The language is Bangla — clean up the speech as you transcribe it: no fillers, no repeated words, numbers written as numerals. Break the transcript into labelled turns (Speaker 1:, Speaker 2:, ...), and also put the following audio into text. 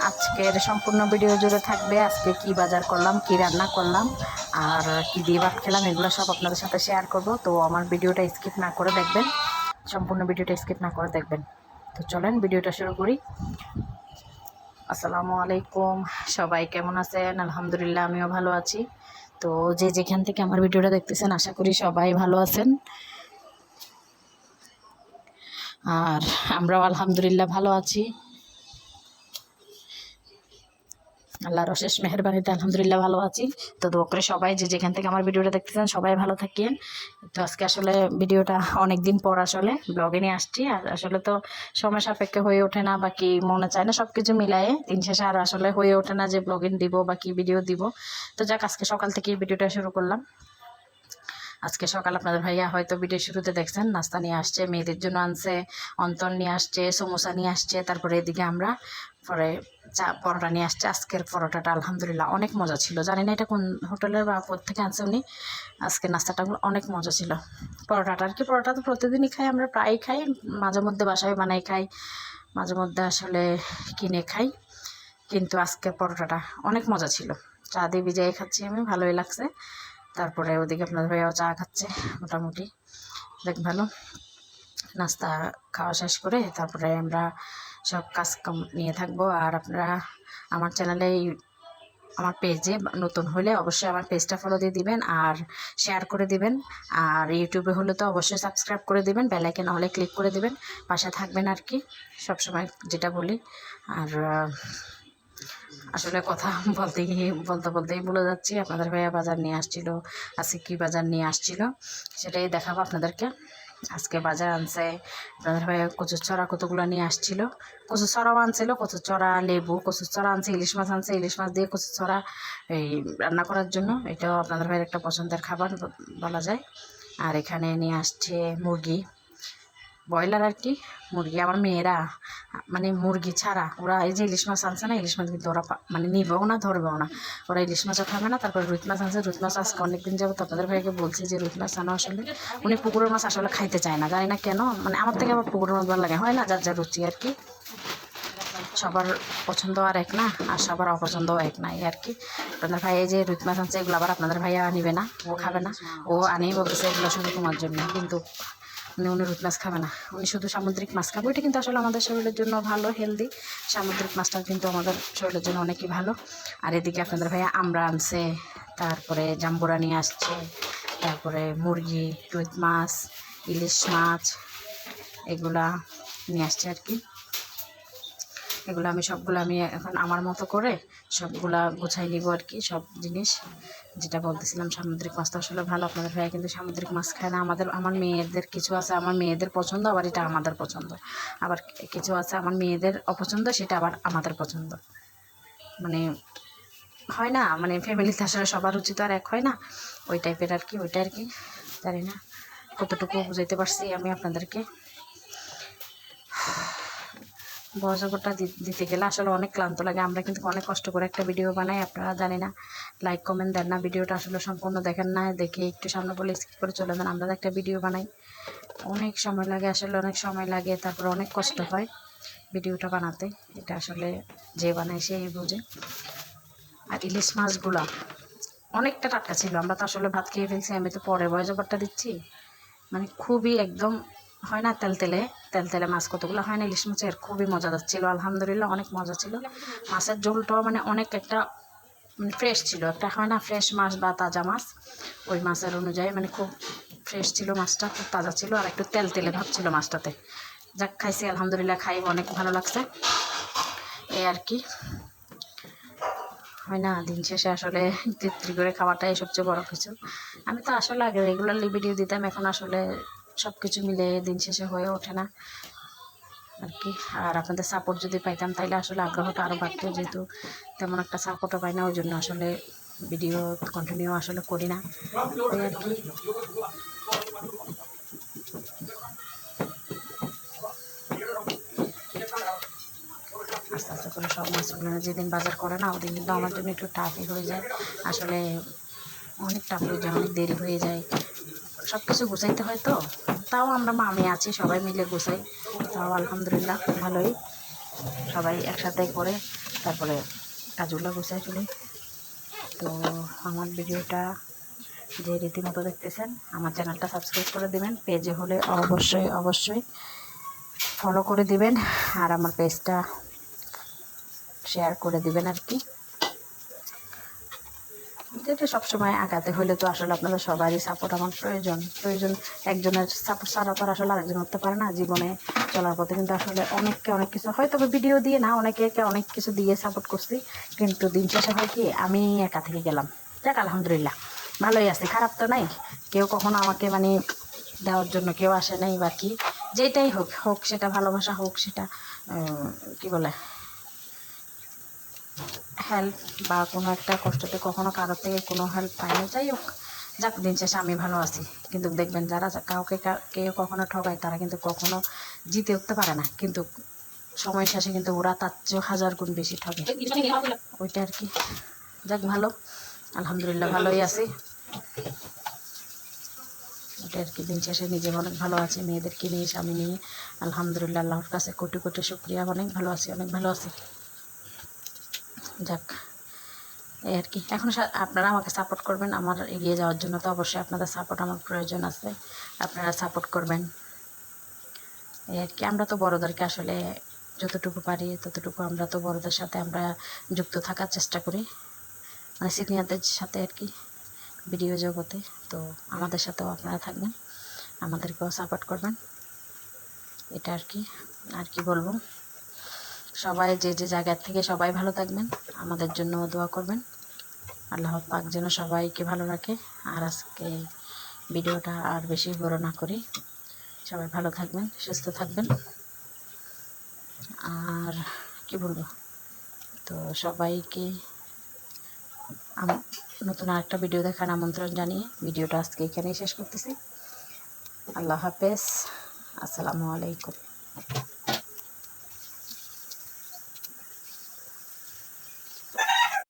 Speaker 1: আজকের সম্পূর্ণ ভিডিও জুড়ে থাকবে আজকে কি বাজার করলাম, কি রান্না করলাম আর কি দিয়ে ভাত খেলাম, এগুলো সব আপনাদের সাথে শেয়ার করব। তো আমার ভিডিওটা স্কিপ না করে দেখবেন, সম্পূর্ণ ভিডিওটা স্কিপ না করে দেখবেন। তো চলেন ভিডিওটা শুরু করি। আসসালামু আলাইকুম, সবাই কেমন আছেন? আলহামদুলিল্লাহ আমিও ভালো আছি। তো যে যেখান থেকে আমার ভিডিওটা দেখতেছেন আশা করি সবাই ভালো আছেন, আর আমরাও আলহামদুলিল্লাহ ভালো আছি। আল্লাহর অশেষ মেহেরবানিতে আলহামদুলিল্লাহ ভালো আছি। তো দোয়া করে সবাই যে যেখান থেকে আমার ভিডিওটা দেখতেছেন সবাই ভালো থাকেন। তো আজকে আসলে ভিডিওটা অনেক দিন পর আসলে ব্লগে নিয়ে আসছি, আর আসলে তো সময় সাপেক্ষে হয়ে ওঠে না, বা কি মনে চায় না, সব কিছু মিলায়ে দিন শেষে আর আসলে হয়ে ওঠে না যে ব্লগিং দিব বা কি ভিডিও দিব। তো যাক, আজকে সকাল থেকেই ভিডিওটা শুরু করলাম। আজকে সকাল আপনাদের ভাইয়া হয়তো ভিডিও শুরুতে দেখছেন, নাস্তা নিয়ে আসছে, মেয়েদের জন্য আনছে, অন্তর নিয়ে আসছে, সমোসা নিয়ে আসছে, তারপরে এদিকে আমরা পরে পরোটা নিয়ে আসছে। আজকের পরোটাটা আলহামদুলিল্লাহ অনেক মজা ছিল, জানি না এটা কোন হোটেলের বা থেকে আনছে উনি। আজকের নাস্তাটা অনেক মজা ছিল। পরোটাটা আর কি, পরোটা তো প্রতিদিনই খাই, আমরা প্রায়ই খাই, মাঝে মধ্যে বাসায় বানাই খাই, মাঝে মধ্যে আসলে কিনে খাই, কিন্তু আজকের পরোটাটা অনেক মজা ছিল। চা দিয়ে ভিজাই খাচ্ছি আমি, ভালোই লাগছে। তারপরে ওদিকে আপনার ভাইয়াও চা খাচ্ছে, মোটামুটি দেখ ভালো। নাস্তা খাওয়া শেষ করে তারপরে আমরা সব কাজ কাম নিয়ে থাকবো। আর আপনারা আমার চ্যানেলে, আমার পেজে নতুন হলে অবশ্যই আমার পেজটা ফলো দিয়ে দিবেন আর শেয়ার করে দিবেন, আর ইউটিউবে হলে তো অবশ্যই সাবস্ক্রাইব করে দিবেন, বেল আইকন হলে ক্লিক করে দিবেন, পাশে থাকবেন আর কি, সবসময় যেটা বলি। আর আসলে কথা বলতেই ভুলে যাচ্ছি। আপনাদের ভাইয়া বাজার নিয়ে আসছিল, আজকে কী বাজার নিয়ে আসছিল সেটাই দেখাবো আপনাদেরকে। আজকে বাজার আনছে আপনাদের ভাইয়া কচুর ছড়া কতগুলো নিয়ে আসছিল, কচুর ছড়াও আনছিল, কচুর ছড়া, লেবু, কচুর ছড়া আনছে, ইলিশ মাছ আনছে, ইলিশ মাছ দিয়ে কচুর ছড়া এই রান্না করার জন্য, এটাও আপনাদের ভাইয়ের একটা পছন্দের খাবার বলা যায়। আর এখানে নিয়ে আসছে মুরগি, ব্রয়লার আর কি, মুরগি। আমার মেয়েরা মানে মুরগি ছাড়া ওরা এই যে ইলিশ মাছ আনছে না, ইলিশ মাছ কিন্তু ওরা মানে নিবেও না, ধরবেও না, ওরা ইলিশ মাছও খাবে না। তারপরে রুই মাছ আনছে, রুই মাছ আজকে অনেকদিন যাবো আপনাদের ভাইকে বলছি যে রুই মাছ আনো, আসলে উনি পুকুরের মাছ আসলে খাইতে চায় না, জানি না কেন, মানে আমার থেকে আবার পুকুরের মাছ ভালো লাগে, হয় না, যার যার রুচি আর কি, সবার পছন্দ আর এক না, আর সবার অপছন্দও এক না, এই আর কি। আপনাদের ভাই এই যে রুই মাছ আনছে, এগুলো আবার আপনাদের ভাইয়া নিবে না, ও খাবে না, ও আনেই বলতেছে এগুলো শুধু তোমার জন্য, কিন্তু উনি রুই মাছ খাবে না, উনি শুধু সামুদ্রিক মাছ খাবে। এটা কিন্তু আসলে আমাদের শরীরের জন্য ভালো, হেলদি, সামুদ্রিক মাছটা কিন্তু আমাদের শরীরের জন্য অনেকই ভালো। আর এদিকে আপনাদের ভাইয়া আমরা আনছে, তারপরে জাম্বুরা নিয়ে আসছে, তারপরে মুরগি, রুই মাছ, ইলিশ মাছ, এগুলা নিয়ে আসছে আর কি। এগুলো সবগুলো আমি এখন আমার মতো করে সবগুলা গুছাই নিব আর কি, সব জিনিস। যেটা বলতেছিলাম সামুদ্রিক মাছটা আসলে ভালো, আপনাদের ভাইয়া কিন্তু সামুদ্রিক মাছ খায় না। আমার মেয়েদের কিছু আছে, আমার মেয়েদের পছন্দ, আবার এটা আমাদের পছন্দ, আবার কিছু আছে আমার মেয়েদের অপছন্দ, সেটা আবার আমাদের পছন্দ, মানে হয় না, মানে ফ্যামিলিতে আসলে সবার রুচি তো আর এক হয় না, ওই টাইপের আর কি, ওইটা আর কি। জানি না কতটুকু বুঝাইতে পারছি আমি আপনাদেরকে। ভয়েসওভারটা দিতে গেলে আসলে অনেক ক্লান্ত লাগে, আমরা কিন্তু অনেক কষ্ট করে একটা ভিডিও বানাই, আপনারা জানি না লাইক কমেন্ট দেন না, ভিডিওটা আসলে সম্পূর্ণ দেখেন না, দেখে একটু সামনে বলে স্কিপ করে চলে যান। আমরা একটা ভিডিও বানাই অনেক সময় লাগে, আসলে অনেক সময় লাগে, তারপর অনেক কষ্ট হয় ভিডিওটা বানাতে, এটা আসলে যে বানায় সেই বোঝে। আর ইলিশ মাছগুলা অনেকটা টাটকা ছিল, আমরা তো আসলে ভাত খেয়ে ফেলছি, আমি তো পরে ভয়েসওভারটা দিচ্ছি, মানে খুবই একদম হয় না তেলতেলে মাছ কতগুলো হয় না ইলিশ মাছের, খুবই মজাদার ছিল আলহামদুলিল্লাহ, অনেক মজা ছিল। মাছের ঝোলটাও মানে অনেক একটা মানে ফ্রেশ ছিল, একটা হয় না ফ্রেশ মাছ বা তাজা মাছ, ওই মাছের অনুযায়ী মানে খুব ফ্রেশ ছিল মাছটা, খুব তাজা ছিল, আর একটু তেলে ভাব ছিল মাছটাতে। যাক, খাইছি আলহামদুলিল্লাহ, খাই অনেক ভালো লাগছে, এই আর কি। হয় না, দিন শেষে আসলে তৃপ্তি করে খাওয়াটাই সবচেয়ে বড় কিছু। আমি তো আসলে আগে রেগুলারলি ভিডিও দিতাম, এখন আসলে সব কিছু মিলে দিন শেষে হয়ে ওঠে না আর কি। আর আপনাদের সাপোর্ট যদি পাইতাম তাইলে আসলে আগ্রহটা আরও বাড়তো, যেহেতু তেমন একটা সাপোর্টও পাই না, ওই জন্য আসলে ভিডিও কন্টিনিউ আসলে করি না, ওই আর কি। আস্তে আস্তে করে সব মাছগুলো যেদিন বাজার করে না, ওদিন কিন্তু আমার জন্য একটু টাফই হয়ে যায়, আসলে অনেক টাফ হয়ে যায়, অনেক দেরি হয়ে যায়, সব কিছু গুছাইতে হয় তো। তাও আমরা মামি আছি, সবাই মিলে গুছাই, তাও আলহামদুলিল্লাহ ভালোই, সবাই একসাথে করে তারপরে কাজগুলো গুছাই ফেলি। তো আমার ভিডিওটা যে রীতিমতো দেখতেছেন আমার চ্যানেলটা সাবস্ক্রাইব করে দিবেন, পেজে হলে অবশ্যই অবশ্যই ফলো করে দিবেন, আর আমার পেজটা শেয়ার করে দিবেন আর কি। যেটা সবসময় আগাতে হলে তো আসলে আপনাদের সবারই সাপোর্ট আমার প্রয়োজন। একজনের সাপোর্ট ছাড়া তো আসলে আরেকজন হতে পারে না। জীবনে চলার পথে কিন্তু আসলে অনেককে অনেক কিছু, হয়তো ভিডিও দিয়ে না, অনেকে অনেক কিছু দিয়ে সাপোর্ট করছি, কিন্তু দিন শেষে হয় কি আমি একা থেকে গেলাম। যাক আলহামদুলিল্লাহ ভালোই আছে, খারাপ তো নাই। কেউ কখনো আমাকে মানে দেওয়ার জন্য কেউ আসে নাই, বা কি যেটাই হোক হোক সেটা ভালোবাসা হোক, সেটা কি বলে হেল্প বা কোনো একটা কষ্টতে কখনো কারোর থেকে কোনো হেল্প পাই না। যাই হোক, যাক দিন শেষে আমি ভালো আছি। কিন্তু দেখবেন যারা কাউকে কেউ কখনো ঠকায় তারা কিন্তু কখনো জিতে উঠতে পারে না, কিন্তু সময় শেষে কিন্তু ওরা তার চেয়েও 1000 গুণ বেশি ঠকে, ওইটা আর কি। যাক ভালো, আলহামদুলিল্লাহ ভালোই আছি। ওটা আর কি, দিন শেষে নিজে অনেক ভালো আছি, মেয়েদেরকে নিয়ে স্বামী নিয়ে আলহামদুলিল্লাহ আল্লাহর কাছে কোটি কোটি শুকরিয়া, অনেক ভালো আছি, অনেক ভালো আছি। যাক এই আর কি। এখন আপনারা আমাকে সাপোর্ট করবেন, আমার এগিয়ে যাওয়ার জন্য তো অবশ্যই আপনাদের সাপোর্ট আমার প্রয়োজন আছে, আপনারা সাপোর্ট করবেন এই আর কি। আমরা তো বড়োদেরকে আসলে যতটুকু পারি ততটুকু আমরা তো বড়োদের সাথে আমরা যুক্ত থাকার চেষ্টা করি, মানে সিনিয়রদের সাথে আর কি, ভিডিও জগতে। তো আমাদের সাথেও আপনারা থাকবেন, আমাদেরকেও সাপোর্ট করবেন, এটা আর কি। আর কি বলবো, সবাই যে যে জায়গার থেকে সবাই ভালো থাকবেন, আমাদের জন্য দোয়া করবেন, আল্লাহ পাক যেন সবাইকে ভালো রাখে। আর আজকে ভিডিওটা আর বেশি বড় না করি, সবাই ভালো থাকবেন, সুস্থ থাকবেন। আর কি বলবো, তো সবাইকে নতুন আরেকটা ভিডিও দেখার আমন্ত্রণ জানিয়ে ভিডিওটা আজকে এখানেই শেষ করতেছি। আল্লাহ হাফেজ, আসসালামু আলাইকুম।